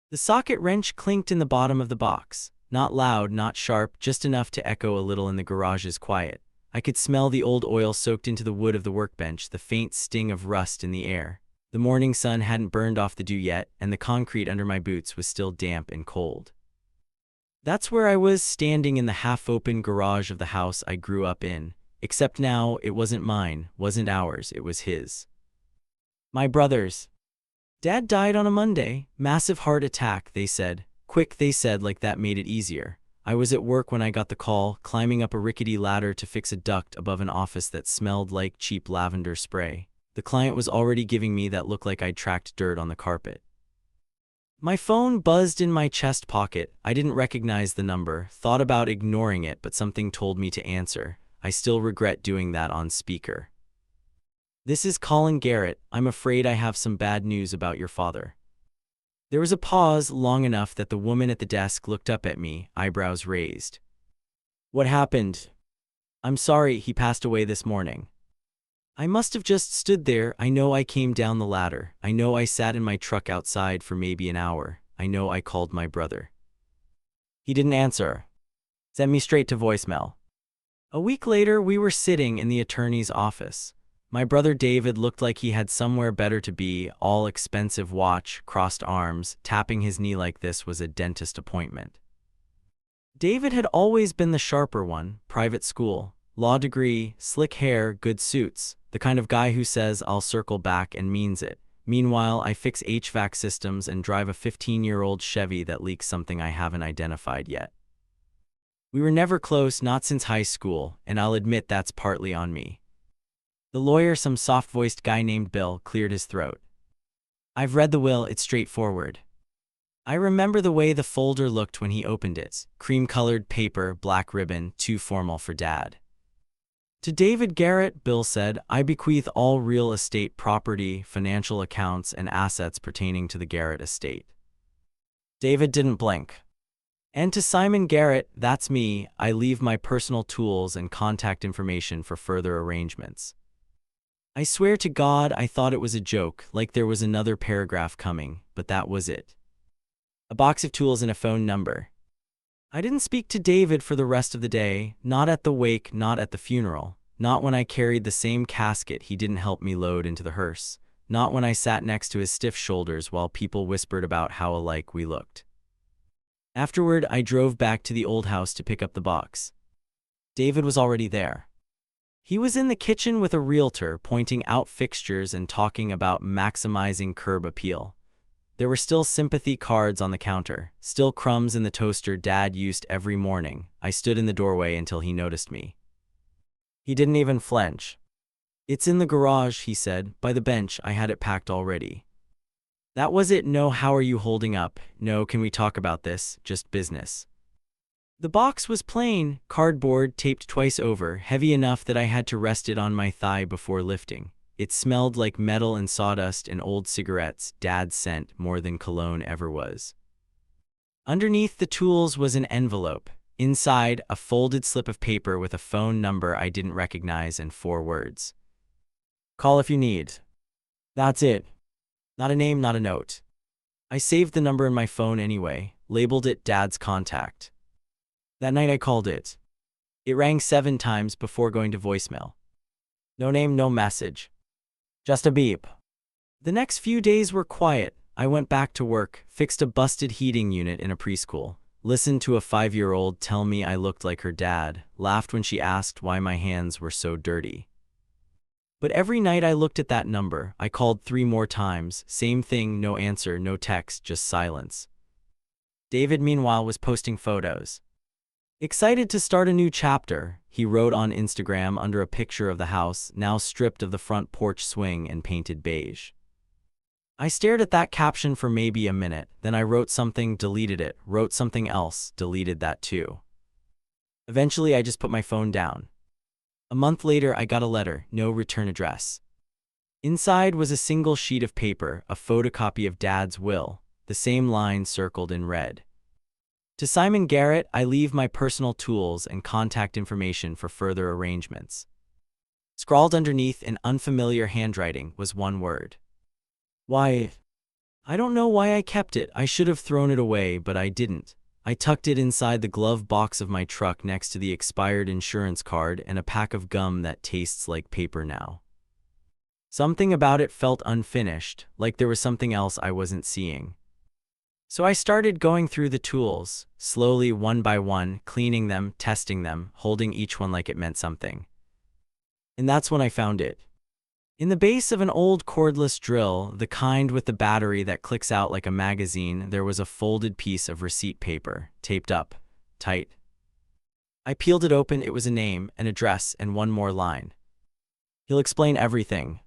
The socket wrench clinked in the bottom of the box. Not loud, not sharp, just enough to echo a little in the garage's quiet. I could smell the old oil soaked into the wood of the workbench, the faint sting of rust in the air. The morning sun hadn't burned off the dew yet, and the concrete under my boots was still damp and cold. That's where I was, standing in the half-open garage of the house I grew up in. Except now, it wasn't mine, wasn't ours, it was his. My brother's. Dad died on a Monday. Massive heart attack, they said. Quick, they said, like that made it easier. I was at work when I got the call, climbing up a rickety ladder to fix a duct above an office that smelled like cheap lavender spray. The client was already giving me that look like I'd tracked dirt on the carpet. My phone buzzed in my chest pocket. I didn't recognize the number, thought about ignoring it, but something told me to answer. I still regret doing that on speaker. This is Colin Garrett. I'm afraid I have some bad news about your father. There was a pause long enough that the woman at the desk looked up at me, eyebrows raised. What happened? I'm sorry, he passed away this morning. I must have just stood there. I know I came down the ladder. I know I sat in my truck outside for maybe an hour. I know I called my brother. He didn't answer. Sent me straight to voicemail. A week later, we were sitting in the attorney's office. My brother David looked like he had somewhere better to be, all expensive watch, crossed arms, tapping his knee like this was a dentist appointment. David had always been the sharper one, private school, law degree, slick hair, good suits, the kind of guy who says I'll circle back and means it. Meanwhile, I fix HVAC systems and drive a 15-year-old Chevy that leaks something I haven't identified yet. We were never close, not since high school, and I'll admit that's partly on me. The lawyer, some soft-voiced guy named Bill, cleared his throat. I've read the will, it's straightforward. I remember the way the folder looked when he opened it. Cream-colored paper, black ribbon, too formal for Dad. To David Garrett, Bill said, I bequeath all real estate property, financial accounts, and assets pertaining to the Garrett estate. David didn't blink. And to Simon Garrett, that's me, I leave my personal tools and contact information for further arrangements. I swear to God, I thought it was a joke, like there was another paragraph coming, but that was it. A box of tools and a phone number. I didn't speak to David for the rest of the day, not at the wake, not at the funeral, not when I carried the same casket he didn't help me load into the hearse, not when I sat next to his stiff shoulders while people whispered about how alike we looked. Afterward, I drove back to the old house to pick up the box. David was already there. He was in the kitchen with a realtor, pointing out fixtures and talking about maximizing curb appeal. There were still sympathy cards on the counter, still crumbs in the toaster Dad used every morning. I stood in the doorway until he noticed me. He didn't even flinch. It's in the garage, he said, by the bench. I had it packed already. That was it. No, how are you holding up? No, can we talk about this? Just business. The box was plain, cardboard taped twice over, heavy enough that I had to rest it on my thigh before lifting. It smelled like metal and sawdust and old cigarettes. Dad's scent more than cologne ever was. Underneath the tools was an envelope. Inside, a folded slip of paper with a phone number I didn't recognize and 4 words. Call if you need. That's it. Not a name, not a note. I saved the number in my phone anyway, labeled it Dad's contact. That night I called it. It rang 7 times before going to voicemail. No name, no message. Just a beep. The next few days were quiet. I went back to work, fixed a busted heating unit in a preschool, listened to a 5-year-old tell me I looked like her dad, laughed when she asked why my hands were so dirty. But every night I looked at that number. I called 3 more times, same thing, no answer, no text, just silence. David, meanwhile, was posting photos. Excited to start a new chapter, he wrote on Instagram under a picture of the house, now stripped of the front porch swing and painted beige. I stared at that caption for maybe a minute, then I wrote something, deleted it, wrote something else, deleted that too. Eventually I just put my phone down. A month later I got a letter, no return address. Inside was a single sheet of paper, a photocopy of Dad's will, the same line circled in red. To Simon Garrett, I leave my personal tools and contact information for further arrangements. Scrawled underneath in unfamiliar handwriting was one word. Why? I don't know why I kept it. I should have thrown it away, but I didn't. I tucked it inside the glove box of my truck next to the expired insurance card and a pack of gum that tastes like paper now. Something about it felt unfinished, like there was something else I wasn't seeing. So I started going through the tools, slowly one by one, cleaning them, testing them, holding each one like it meant something. And that's when I found it. In the base of an old cordless drill, the kind with the battery that clicks out like a magazine, there was a folded piece of receipt paper, taped up, tight. I peeled it open. It was a name, an address, and one more line. "He'll explain everything."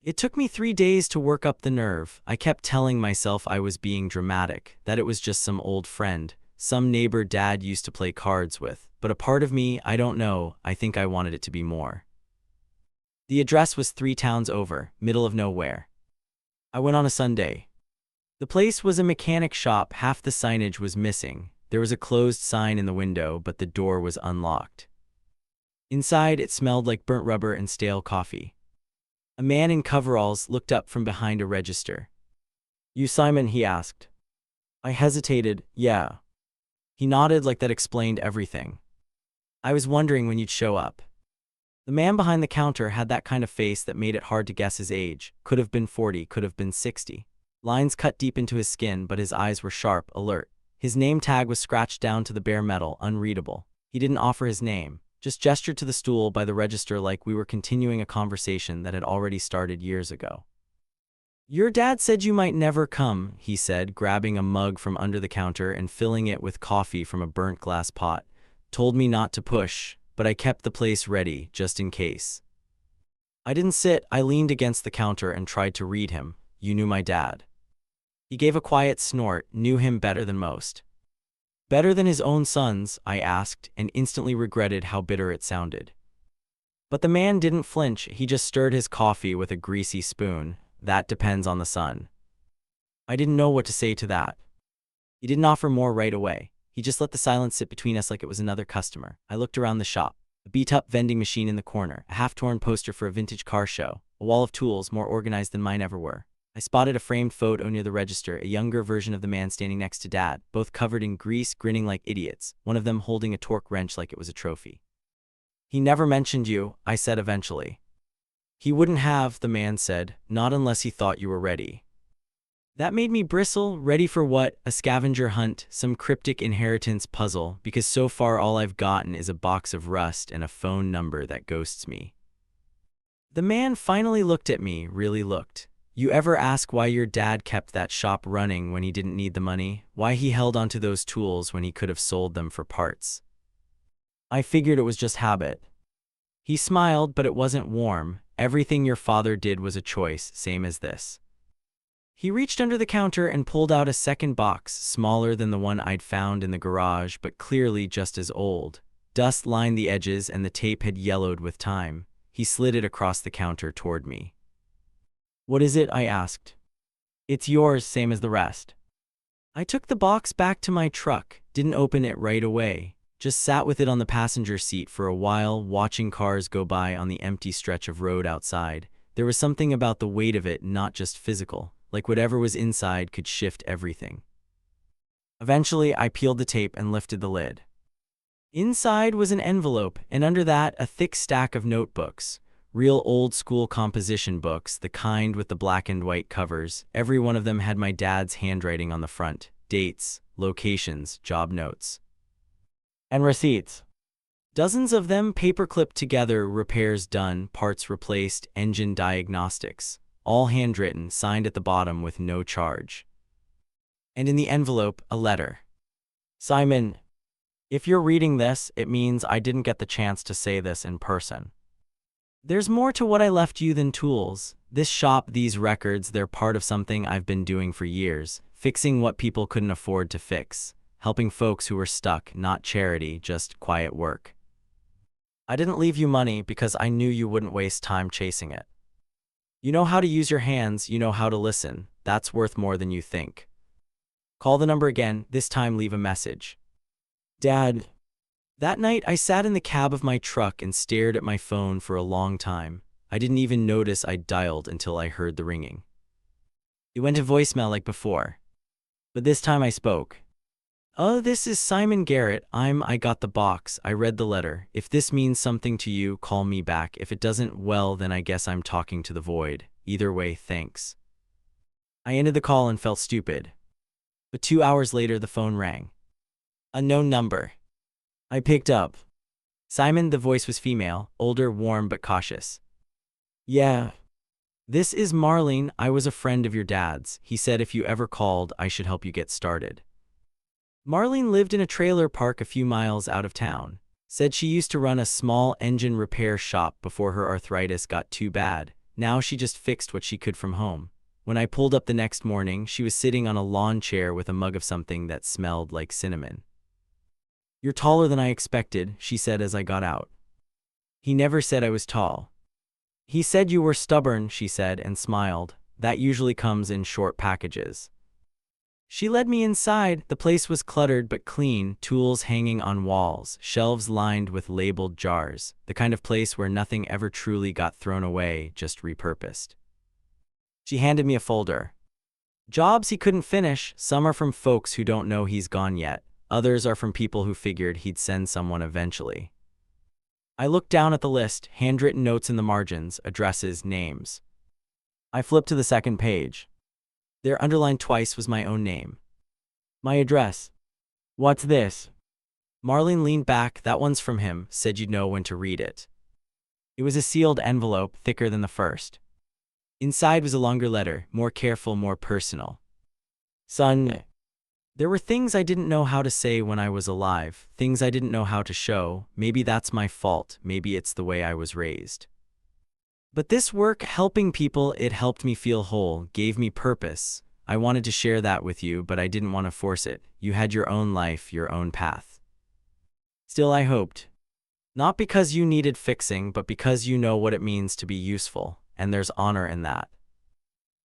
It took me 3 days to work up the nerve. I kept telling myself I was being dramatic, that it was just some old friend, some neighbor Dad used to play cards with, but a part of me, I don't know, I think I wanted it to be more. The address was 3 towns over, middle of nowhere. I went on a Sunday. The place was a mechanic shop. Half the signage was missing. There was a closed sign in the window, but the door was unlocked. Inside, it smelled like burnt rubber and stale coffee. A man in coveralls looked up from behind a register. "You Simon?" he asked. I hesitated. "Yeah." He nodded like that explained everything. "I was wondering when you'd show up." The man behind the counter had that kind of face that made it hard to guess his age. Could have been 40, could have been 60. Lines cut deep into his skin, but his eyes were sharp, alert. His name tag was scratched down to the bare metal, unreadable. He didn't offer his name, just gestured to the stool by the register like we were continuing a conversation that had already started years ago. "Your dad said you might never come," he said, grabbing a mug from under the counter and filling it with coffee from a burnt glass pot. "Told me not to push, but I kept the place ready, just in case." I didn't sit. I leaned against the counter and tried to read him. "You knew my dad." He gave a quiet snort. "Knew him better than most." "Better than his own sons?" I asked, and instantly regretted how bitter it sounded. But the man didn't flinch. He just stirred his coffee with a greasy spoon. "That depends on the son." I didn't know what to say to that. He didn't offer more right away. He just let the silence sit between us like it was another customer. I looked around the shop. A beat-up vending machine in the corner, a half-torn poster for a vintage car show, a wall of tools more organized than mine ever were. I spotted a framed photo near the register, a younger version of the man standing next to Dad, both covered in grease, grinning like idiots, one of them holding a torque wrench like it was a trophy. "He never mentioned you," I said eventually. "He wouldn't have," the man said, "not unless he thought you were ready." That made me bristle. Ready for what? A scavenger hunt, some cryptic inheritance puzzle, because so far all I've gotten is a box of rust and a phone number that ghosts me. The man finally looked at me, really looked. "You ever ask why your dad kept that shop running when he didn't need the money? Why he held onto those tools when he could have sold them for parts?" I figured it was just habit. He smiled, but it wasn't warm. "Everything your father did was a choice, same as this." He reached under the counter and pulled out a second box, smaller than the one I'd found in the garage, but clearly just as old. Dust lined the edges and the tape had yellowed with time. He slid it across the counter toward me. "What is it?" I asked. "It's yours, same as the rest." I took the box back to my truck, didn't open it right away, just sat with it on the passenger seat for a while, watching cars go by on the empty stretch of road outside. There was something about the weight of it, not just physical, like whatever was inside could shift everything. Eventually, I peeled the tape and lifted the lid. Inside was an envelope, and under that, a thick stack of notebooks. Real old-school composition books, the kind with the black and white covers. Every one of them had my dad's handwriting on the front. Dates, locations, job notes. And receipts. Dozens of them paper-clipped together, repairs done, parts replaced, engine diagnostics. All handwritten, signed at the bottom with no charge. And in the envelope, a letter. "Simon, if you're reading this, it means I didn't get the chance to say this in person. There's more to what I left you than tools. This shop, these records, they're part of something I've been doing for years, fixing what people couldn't afford to fix, helping folks who were stuck, not charity, just quiet work. I didn't leave you money because I knew you wouldn't waste time chasing it. You know how to use your hands, you know how to listen. That's worth more than you think. Call the number again, this time leave a message. Dad." That night, I sat in the cab of my truck and stared at my phone for a long time. I didn't even notice I'd dialed until I heard the ringing. It went to voicemail like before. But this time I spoke. "Oh, this is Simon Garrett. I got the box. I read the letter. If this means something to you, call me back. If it doesn't, well, then I guess I'm talking to the void. Either way, thanks." I ended the call and felt stupid. But 2 hours later, the phone rang. Unknown number. I picked up. Simon, the voice was female, older, warm, but cautious. "Yeah. This is Marlene. I was a friend of your dad's. He said if you ever called, I should help you get started." Marlene lived in a trailer park a few miles out of town. Said she used to run a small engine repair shop before her arthritis got too bad. Now she just fixed what she could from home. When I pulled up the next morning, she was sitting on a lawn chair with a mug of something that smelled like cinnamon. "You're taller than I expected," she said as I got out. "He never said I was tall." "He said you were stubborn," she said and smiled. "That usually comes in short packages." She led me inside. The place was cluttered but clean, tools hanging on walls, shelves lined with labeled jars, the kind of place where nothing ever truly got thrown away, just repurposed. She handed me a folder. Jobs he couldn't finish. Some are from folks who don't know he's gone yet. Others are from people who figured he'd send someone eventually. I looked down at the list, handwritten notes in the margins, addresses, names. I flipped to the second page. There, underlined twice, was my own name. My address. "What's this?" Marlene leaned back. "That one's from him. Said you'd know when to read it." It was a sealed envelope, thicker than the first. Inside was a longer letter, more careful, more personal. "Son." There were things I didn't know how to say when I was alive, things I didn't know how to show. Maybe that's my fault, maybe it's the way I was raised. But this work, helping people, it helped me feel whole, gave me purpose. I wanted to share that with you, but I didn't want to force it. You had your own life, your own path. Still, I hoped. Not because you needed fixing, but because you know what it means to be useful, and there's honor in that.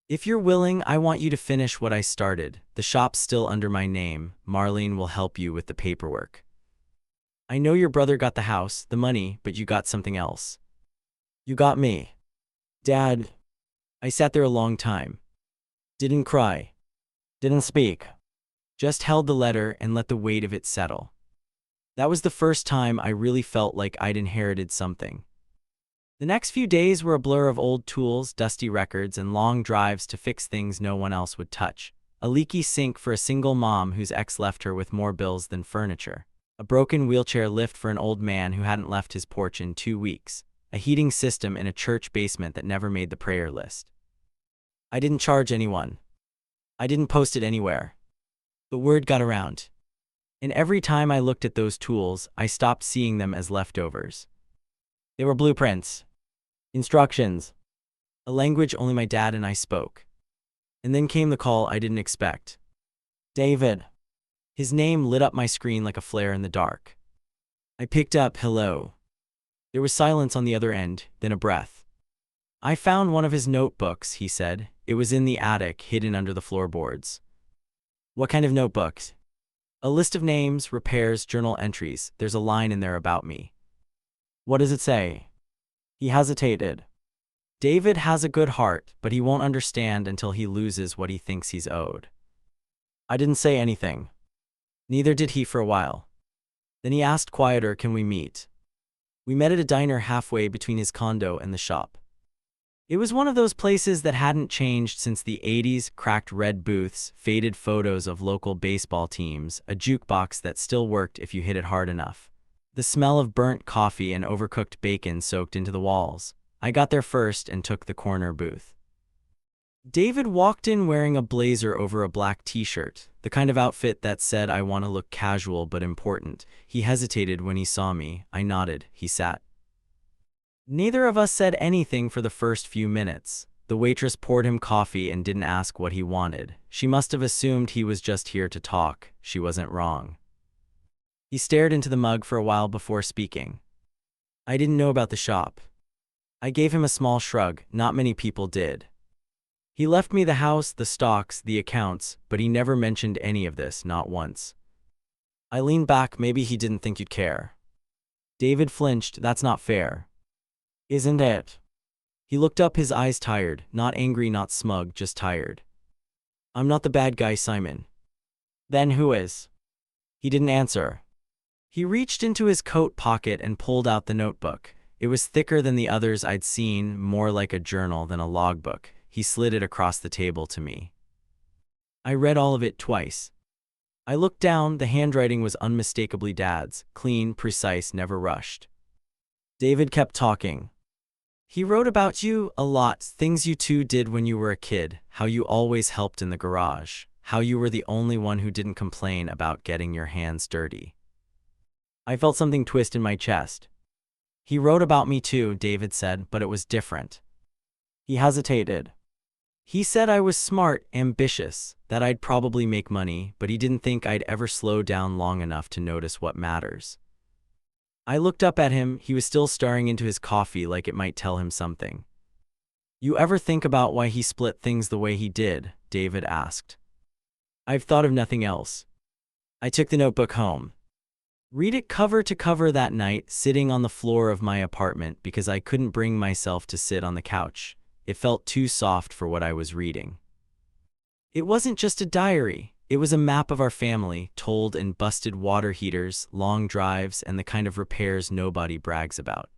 If you're willing, I want you to finish what I started. The shop's still under my name. Marlene will help you with the paperwork. I know your brother got the house, the money, but you got something else. You got me. Dad. I sat there a long time. Didn't cry. Didn't speak. Just held the letter and let the weight of it settle. That was the first time I really felt like I'd inherited something. The next few days were a blur of old tools, dusty records, and long drives to fix things no one else would touch. A leaky sink for a single mom whose ex left her with more bills than furniture. A broken wheelchair lift for an old man who hadn't left his porch in 2 weeks. A heating system in a church basement that never made the prayer list. I didn't charge anyone. I didn't post it anywhere. But word got around. And every time I looked at those tools, I stopped seeing them as leftovers. They were blueprints. Instructions. A language only my dad and I spoke. And then came the call I didn't expect. David. His name lit up my screen like a flare in the dark. I picked up, "Hello." There was silence on the other end, then a breath. "I found one of his notebooks," he said. "It was in the attic, hidden under the floorboards." "What kind of notebooks?" "A list of names, repairs, journal entries. There's a line in there about me." "What does it say?" He hesitated. "David has a good heart, but he won't understand until he loses what he thinks he's owed." I didn't say anything. Neither did he for a while. Then he asked quieter, "Can we meet?" We met at a diner halfway between his condo and the shop. It was one of those places that hadn't changed since the 80s, cracked red booths, faded photos of local baseball teams, a jukebox that still worked if you hit it hard enough. The smell of burnt coffee and overcooked bacon soaked into the walls. I got there first and took the corner booth. David walked in wearing a blazer over a black t-shirt, the kind of outfit that said, "I want to look casual but important." He hesitated when he saw me. I nodded. He sat. Neither of us said anything for the first few minutes. The waitress poured him coffee and didn't ask what he wanted. She must have assumed he was just here to talk. She wasn't wrong. He stared into the mug for a while before speaking. "I didn't know about the shop." I gave him a small shrug. Not many people did. He left me the house, the stocks, the accounts, but he never mentioned any of this, not once. I leaned back. "Maybe he didn't think you'd care." David flinched. "That's not fair." "Isn't it?" He looked up, his eyes tired, not angry, not smug, just tired. I'm not the bad guy, Simon. Then who is? He didn't answer. He reached into his coat pocket and pulled out the notebook. It was thicker than the others I'd seen, more like a journal than a logbook. He slid it across the table to me. I read all of it twice. I looked down. The handwriting was unmistakably Dad's, clean, precise, never rushed. David kept talking. He wrote about you a lot, things you two did when you were a kid, how you always helped in the garage, how you were the only one who didn't complain about getting your hands dirty. I felt something twist in my chest. He wrote about me too, David said, but it was different. He hesitated. He said I was smart, ambitious, that I'd probably make money, but he didn't think I'd ever slow down long enough to notice what matters. I looked up at him. He was still staring into his coffee like it might tell him something. You ever think about why he split things the way he did? David asked. I've thought of nothing else. I took the notebook home. Read it cover to cover that night, sitting on the floor of my apartment because I couldn't bring myself to sit on the couch. It felt too soft for what I was reading. It wasn't just a diary. It was a map of our family, told in busted water heaters, long drives, and the kind of repairs nobody brags about.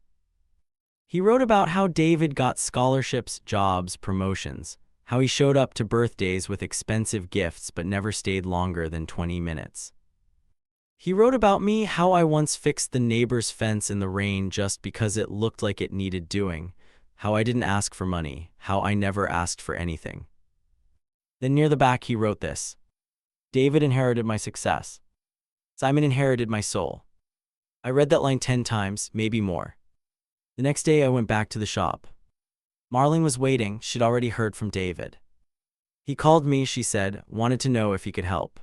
He wrote about how David got scholarships, jobs, promotions, how he showed up to birthdays with expensive gifts but never stayed longer than 20 minutes. He wrote about me, how I once fixed the neighbor's fence in the rain just because it looked like it needed doing, how I didn't ask for money, how I never asked for anything. Then near the back he wrote this. David inherited my success. Simon inherited my soul. I read that line 10 times, maybe more. The next day I went back to the shop. Marlene was waiting. She'd already heard from David. He called me, she said, wanted to know if he could help.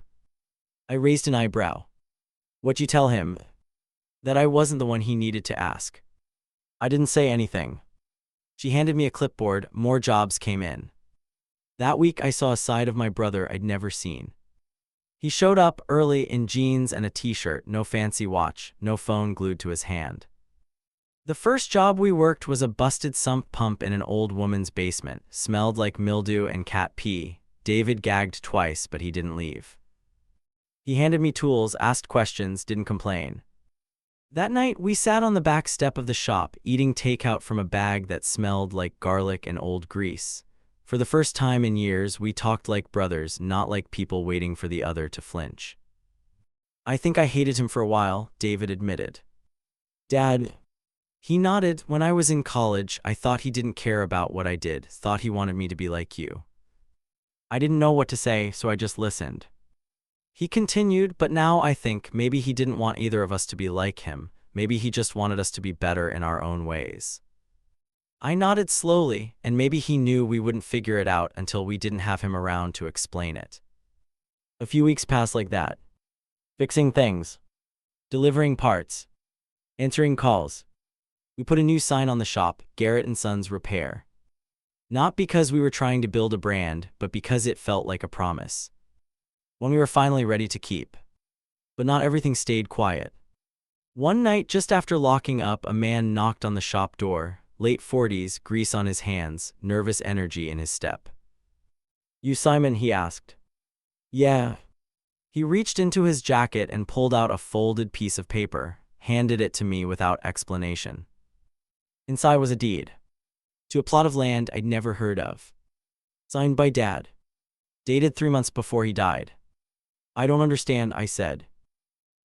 I raised an eyebrow. What'd you tell him? That I wasn't the one he needed to ask. I didn't say anything. She handed me a clipboard. More jobs came in. That week I saw a side of my brother I'd never seen. He showed up early in jeans and a t-shirt, no fancy watch, no phone glued to his hand. The first job we worked was a busted sump pump in an old woman's basement, smelled like mildew and cat pee. David gagged twice, but he didn't leave. He handed me tools, asked questions, didn't complain. That night, we sat on the back step of the shop, eating takeout from a bag that smelled like garlic and old grease. For the first time in years, we talked like brothers, not like people waiting for the other to flinch. I think I hated him for a while, David admitted. Dad. He nodded. When I was in college, I thought he didn't care about what I did, thought he wanted me to be like you. I didn't know what to say, so I just listened. He continued, but now I think maybe he didn't want either of us to be like him. Maybe he just wanted us to be better in our own ways. I nodded slowly, and maybe he knew we wouldn't figure it out until we didn't have him around to explain it. A few weeks passed like that. Fixing things. Delivering parts. Answering calls. We put a new sign on the shop, Garrett & Sons Repair. Not because we were trying to build a brand, but because it felt like a promise. When we were finally ready to keep. But not everything stayed quiet. One night, just after locking up, a man knocked on the shop door, late 40s, grease on his hands, nervous energy in his step. You Simon? He asked. Yeah. He reached into his jacket and pulled out a folded piece of paper, handed it to me without explanation. Inside was a deed. To a plot of land I'd never heard of. Signed by Dad. Dated 3 months before he died. I don't understand, I said.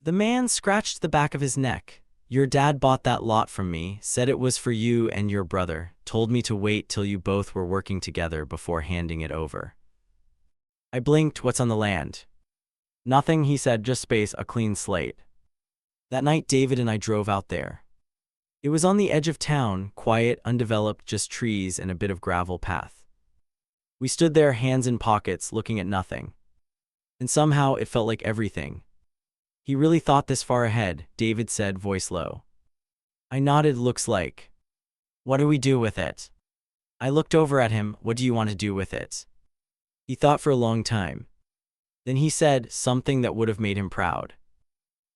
The man scratched the back of his neck. Your dad bought that lot from me, said it was for you and your brother, told me to wait till you both were working together before handing it over. I blinked. What's on the land? Nothing, he said, just space, a clean slate. That night David and I drove out there. It was on the edge of town, quiet, undeveloped, just trees and a bit of gravel path. We stood there, hands in pockets, looking at nothing. And somehow it felt like everything. He really thought this far ahead, David said, voice low. I nodded. Looks like. What do we do with it? I looked over at him. What do you want to do with it? He thought for a long time. Then he said something that would have made him proud.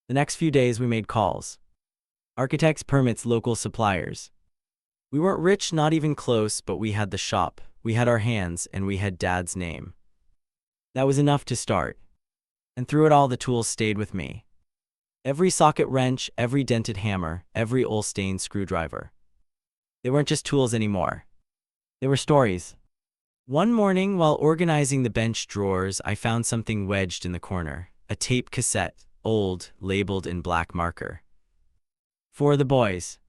The next few days we made calls. Architects, permits, local suppliers. We weren't rich, not even close, but we had the shop, we had our hands, and we had Dad's name. That was enough to start. And through it all, the tools stayed with me. Every socket wrench, every dented hammer, every oil-stained screwdriver. They weren't just tools anymore. They were stories. One morning, while organizing the bench drawers, I found something wedged in the corner. A tape cassette, old, labeled in black marker. For the boys.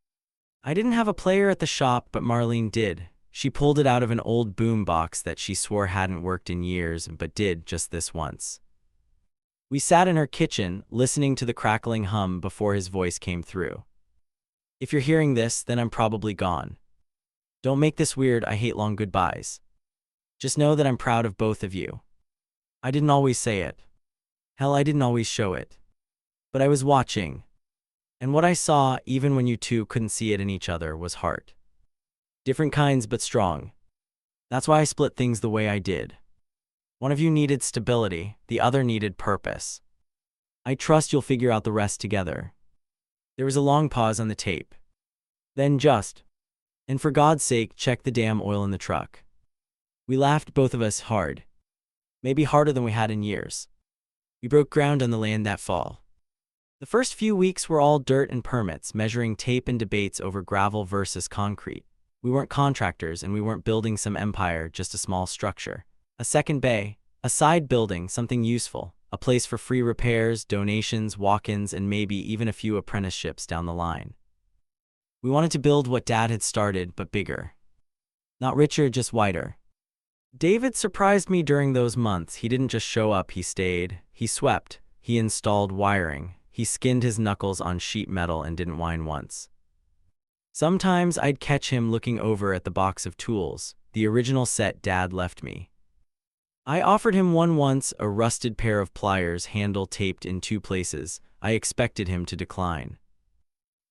I didn't have a player at the shop, but Marlene did. She pulled it out of an old boom box that she swore hadn't worked in years, but did just this once. We sat in her kitchen, listening to the crackling hum before his voice came through. If you're hearing this, then I'm probably gone. Don't make this weird, I hate long goodbyes. Just know that I'm proud of both of you. I didn't always say it. Hell, I didn't always show it. But I was watching. And what I saw, even when you two couldn't see it in each other, was heart. Different kinds, but strong. That's why I split things the way I did. One of you needed stability, the other needed purpose. I trust you'll figure out the rest together. There was a long pause on the tape. Then and for God's sake, check the damn oil in the truck. We laughed, both of us, hard. Maybe harder than we had in years. We broke ground on the land that fall. The first few weeks were all dirt and permits, measuring tape and debates over gravel versus concrete. We weren't contractors, and we weren't building some empire, just a small structure. A second bay, a side building, something useful, a place for free repairs, donations, walk-ins, and maybe even a few apprenticeships down the line. We wanted to build what Dad had started, but bigger. Not richer, just wider. David surprised me during those months. He didn't just show up, he stayed. He swept. He installed wiring. He skinned his knuckles on sheet metal and didn't whine once. Sometimes I'd catch him looking over at the box of tools, the original set Dad left me. I offered him one once, a rusted pair of pliers, handle taped in 2 places. I expected him to decline.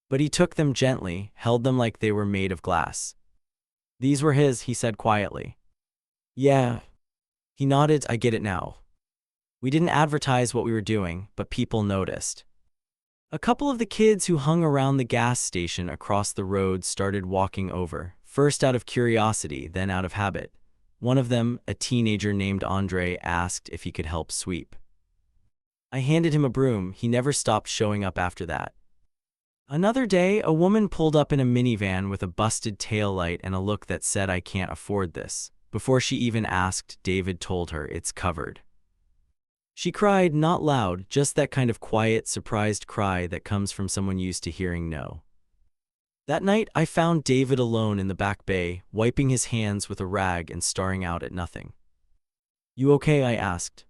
But he took them gently, held them like they were made of glass. These were his, he said quietly. Yeah. He nodded, I get it now. We didn't advertise what we were doing, but people noticed. A couple of the kids who hung around the gas station across the road started walking over, first out of curiosity, then out of habit. One of them, a teenager named Andre, asked if he could help sweep. I handed him a broom. He never stopped showing up after that. Another day, a woman pulled up in a minivan with a busted taillight and a look that said, I can't afford this. Before she even asked, David told her it's covered. She cried, not loud, just that kind of quiet, surprised cry that comes from someone used to hearing no. That night, I found David alone in the back bay, wiping his hands with a rag and staring out at nothing. You okay? I asked.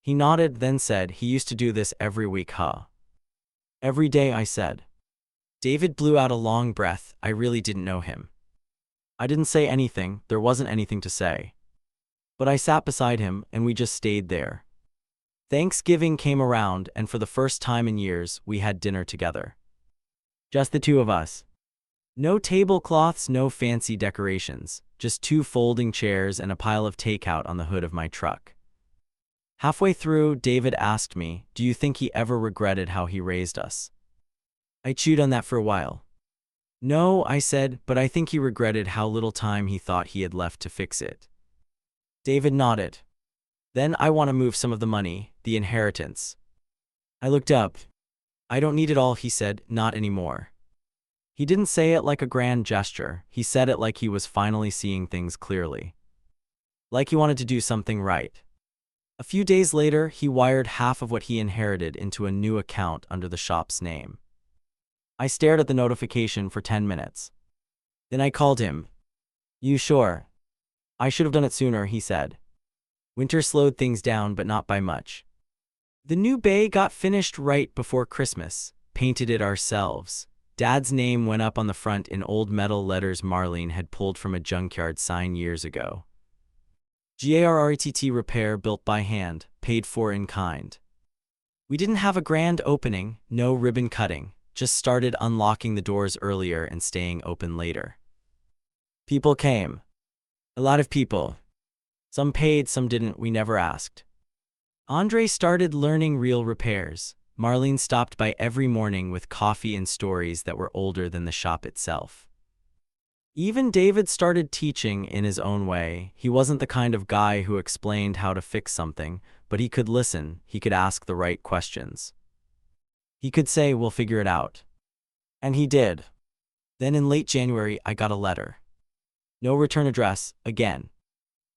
He nodded, then said, he used to do this every week, huh? Every day, I said. David blew out a long breath. I really didn't know him. I didn't say anything, there wasn't anything to say. But I sat beside him, and we just stayed there. Thanksgiving came around, and for the first time in years, we had dinner together. Just the two of us. No tablecloths, no fancy decorations, just 2 folding chairs and a pile of takeout on the hood of my truck. Halfway through, David asked me, do you think he ever regretted how he raised us? I chewed on that for a while. No, I said, but I think he regretted how little time he thought he had left to fix it. David nodded. Then I want to move some of the money, the inheritance. I looked up. I don't need it all, he said, not anymore. He didn't say it like a grand gesture, he said it like he was finally seeing things clearly. Like he wanted to do something right. A few days later, he wired half of what he inherited into a new account under the shop's name. I stared at the notification for 10 minutes. Then I called him. You sure? I should have done it sooner, he said. Winter slowed things down, but not by much. The new bay got finished right before Christmas, painted it ourselves. Dad's name went up on the front in old metal letters Marlene had pulled from a junkyard sign years ago. GARRETT repair, built by hand, paid for in kind. We didn't have a grand opening, no ribbon cutting, just started unlocking the doors earlier and staying open later. People came. A lot of people. Some paid, some didn't, we never asked. Andre started learning real repairs. Marlene stopped by every morning with coffee and stories that were older than the shop itself. Even David started teaching in his own way. He wasn't the kind of guy who explained how to fix something, but he could listen, he could ask the right questions. He could say, "We'll figure it out." And he did. Then in late January, I got a letter. No return address, again.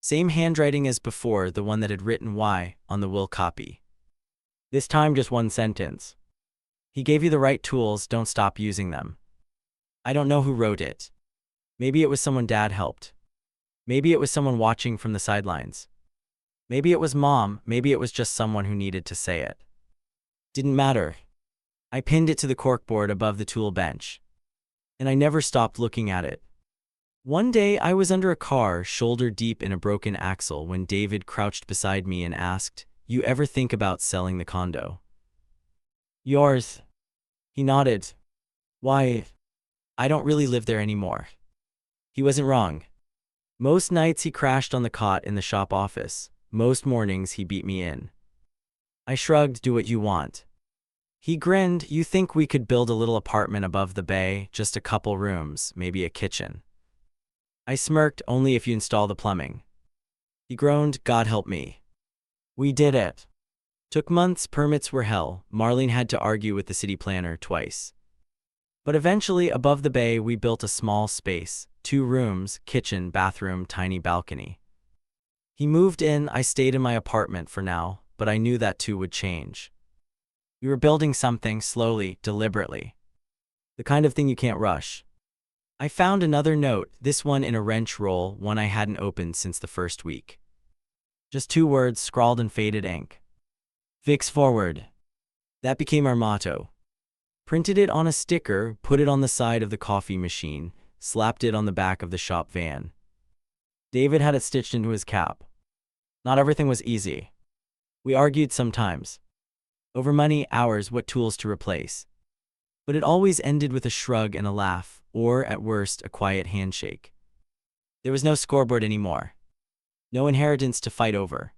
Same handwriting as before, the one that had written "Y" on the will copy. This time just one sentence. "He gave you the right tools, don't stop using them." I don't know who wrote it. Maybe it was someone Dad helped. Maybe it was someone watching from the sidelines. Maybe it was Mom, maybe it was just someone who needed to say it. Didn't matter. I pinned it to the corkboard above the tool bench. And I never stopped looking at it. One day I was under a car, shoulder deep in a broken axle, when David crouched beside me and asked, "You ever think about selling the condo?" "Yours." He nodded. "Why? I don't really live there anymore." He wasn't wrong. Most nights he crashed on the cot in the shop office. Most mornings he beat me in. I shrugged. "Do what you want." He grinned. "You think we could build a little apartment above the bay, just a couple rooms, maybe a kitchen?" I smirked. "Only if you install the plumbing." He groaned. "God help me." We did it. Took months, permits were hell. Marlene had to argue with the city planner twice. But eventually, above the bay, we built a small space, 2 rooms, kitchen, bathroom, tiny balcony. He moved in, I stayed in my apartment for now, but I knew that too would change. We were building something slowly, deliberately. The kind of thing you can't rush. I found another note, this one in a wrench roll, one I hadn't opened since the first week. Just 2 words scrawled in faded ink. "Fix forward." That became our motto. Printed it on a sticker, put it on the side of the coffee machine, slapped it on the back of the shop van. David had it stitched into his cap. Not everything was easy. We argued sometimes. Over money, hours, what tools to replace. But it always ended with a shrug and a laugh, or, at worst, a quiet handshake. There was no scoreboard anymore. No inheritance to fight over.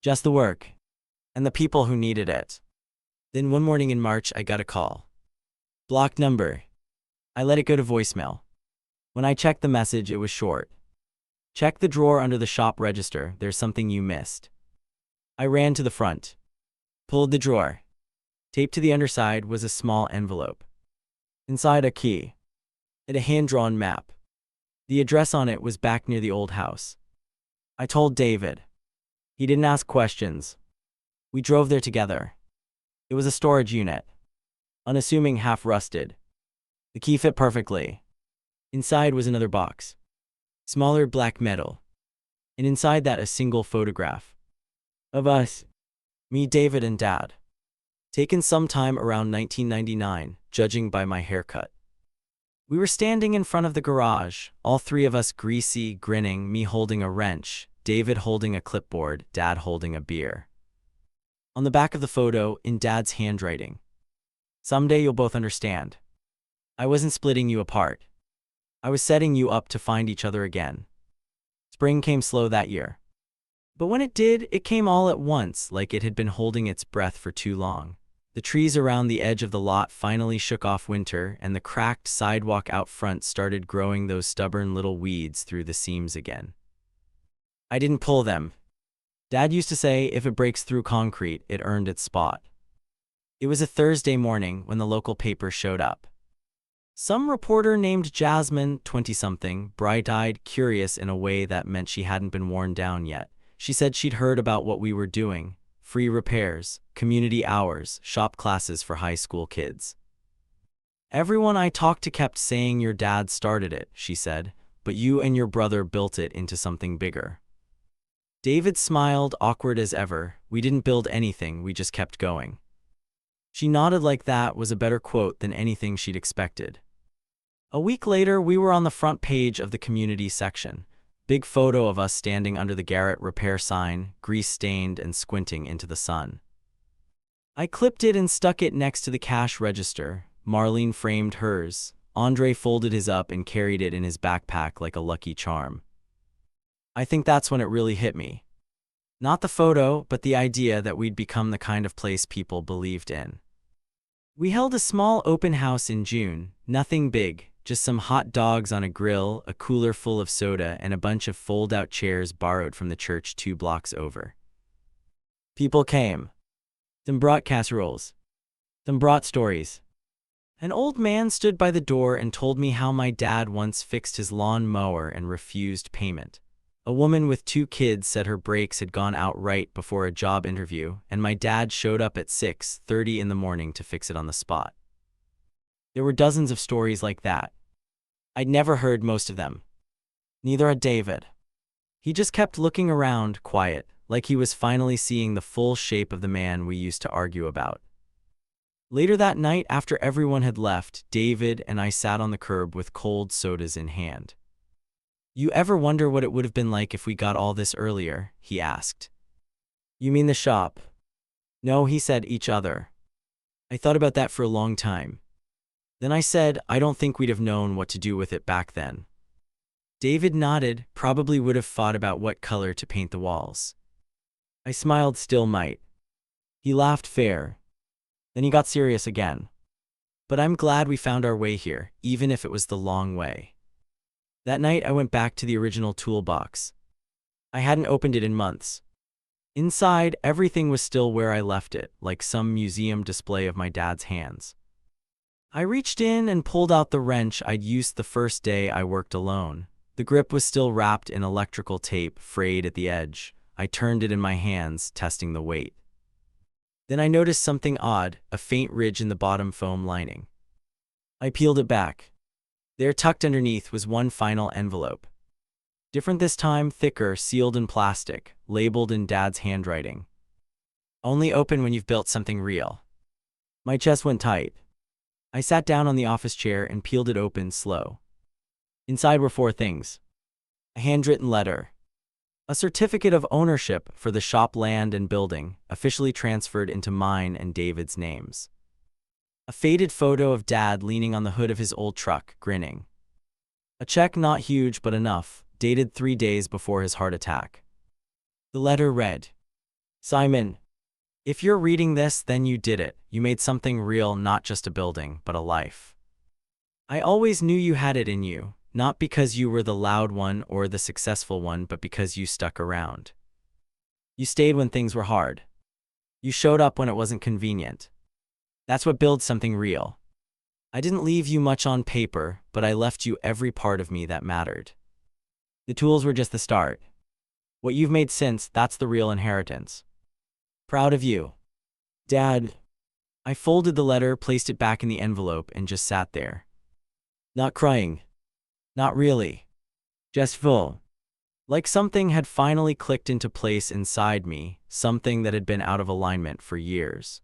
Just the work. And the people who needed it. Then one morning in March, I got a call. Blocked number. I let it go to voicemail. When I checked the message, it was short. "Check the drawer under the shop register, there's something you missed." I ran to the front. Pulled the drawer. Taped to the underside was a small envelope. Inside, a key. And a hand-drawn map. The address on it was back near the old house. I told David. He didn't ask questions. We drove there together. It was a storage unit. Unassuming, half-rusted. The key fit perfectly. Inside was another box. Smaller, black metal. And inside that, a single photograph. Of us. Me, David, and Dad. Taken sometime around 1999, judging by my haircut. We were standing in front of the garage, all 3 of us greasy, grinning, me holding a wrench, David holding a clipboard, Dad holding a beer. On the back of the photo, in Dad's handwriting. "Someday you'll both understand. I wasn't splitting you apart. I was setting you up to find each other again." Spring came slow that year. But when it did, it came all at once, like it had been holding its breath for too long. The trees around the edge of the lot finally shook off winter, and the cracked sidewalk out front started growing those stubborn little weeds through the seams again. I didn't pull them. Dad used to say, if it breaks through concrete, it earned its spot. It was a Thursday morning when the local paper showed up. Some reporter named Jasmine, 20-something, bright-eyed, curious in a way that meant she hadn't been worn down yet. She said she'd heard about what we were doing. Free repairs, community hours, shop classes for high school kids. "Everyone I talked to kept saying your dad started it," she said, "but you and your brother built it into something bigger." David smiled, awkward as ever. "We didn't build anything, we just kept going." She nodded like that was a better quote than anything she'd expected. A week later, we were on the front page of the community section. Big photo of us standing under the Garrett repair sign, grease-stained and squinting into the sun. I clipped it and stuck it next to the cash register. Marlene framed hers. Andre folded his up and carried it in his backpack like a lucky charm. I think that's when it really hit me. Not the photo, but the idea that we'd become the kind of place people believed in. We held a small open house in June, nothing big, just some hot dogs on a grill, a cooler full of soda, and a bunch of fold-out chairs borrowed from the church 2 blocks over. People came. Some brought casseroles. Some brought stories. An old man stood by the door and told me how my dad once fixed his lawn mower and refused payment. A woman with 2 kids said her brakes had gone out right before a job interview, and my dad showed up at 6:30 in the morning to fix it on the spot. There were dozens of stories like that. I'd never heard most of them. Neither had David. He just kept looking around, quiet, like he was finally seeing the full shape of the man we used to argue about. Later that night, after everyone had left, David and I sat on the curb with cold sodas in hand. "You ever wonder what it would have been like if we got all this earlier?" he asked. "You mean the shop?" "No," he said, "each other." I thought about that for a long time. Then I said, "I don't think we'd have known what to do with it back then." David nodded, "Probably would have thought about what color to paint the walls." I smiled, "Still might." He laughed, "Fair." Then he got serious again. "But I'm glad we found our way here, even if it was the long way." That night I went back to the original toolbox. I hadn't opened it in months. Inside, everything was still where I left it, like some museum display of my dad's hands. I reached in and pulled out the wrench I'd used the first day I worked alone. The grip was still wrapped in electrical tape, frayed at the edge. I turned it in my hands, testing the weight. Then I noticed something odd, a faint ridge in the bottom foam lining. I peeled it back. There, tucked underneath, was one final envelope. Different this time, thicker, sealed in plastic, labeled in Dad's handwriting. "Only open when you've built something real." My chest went tight. I sat down on the office chair and peeled it open slow. Inside were 4 things. A handwritten letter. A certificate of ownership for the shop land and building, officially transferred into mine and David's names. A faded photo of Dad leaning on the hood of his old truck, grinning. A check, not huge but enough, dated 3 days before his heart attack. The letter read, "Simon, if you're reading this, then you did it. You made something real, not just a building, but a life. I always knew you had it in you, not because you were the loud one or the successful one, but because you stuck around. You stayed when things were hard. You showed up when it wasn't convenient. That's what builds something real. I didn't leave you much on paper, but I left you every part of me that mattered. The tools were just the start. What you've made since, that's the real inheritance. Proud of you. Dad." I folded the letter, placed it back in the envelope, and just sat there. Not crying. Not really. Just full. Like something had finally clicked into place inside me, something that had been out of alignment for years.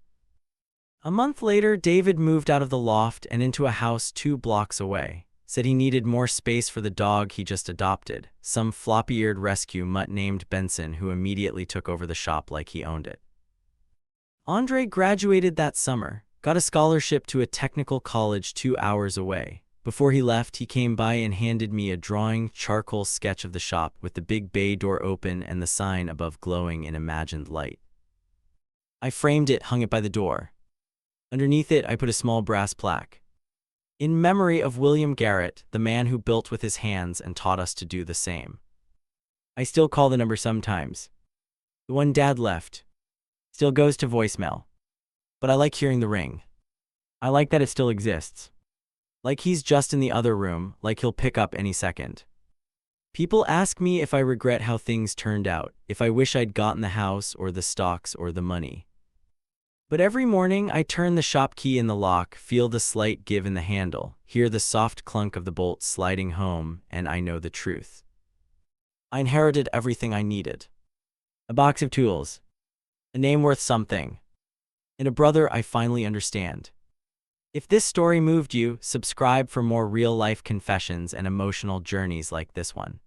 A month later, David moved out of the loft and into a house 2 blocks away. Said he needed more space for the dog he just adopted, some floppy-eared rescue mutt named Benson, who immediately took over the shop like he owned it. Andre graduated that summer, got a scholarship to a technical college 2 hours away. Before he left, he came by and handed me a drawing charcoal sketch of the shop with the big bay door open and the sign above glowing in imagined light. I framed it, hung it by the door. Underneath it, I put a small brass plaque. In memory of William Garrett, the man who built with his hands and taught us to do the same. I still call the number sometimes. The one Dad left. Still goes to voicemail. But I like hearing the ring. I like that it still exists. Like he's just in the other room, like he'll pick up any second. People ask me if I regret how things turned out, if I wish I'd gotten the house or the stocks or the money. But every morning I turn the shop key in the lock, feel the slight give in the handle, hear the soft clunk of the bolt sliding home, and I know the truth. I inherited everything I needed. A box of tools. A name worth something. And a brother I finally understand. If this story moved you, subscribe for more real-life confessions and emotional journeys like this one.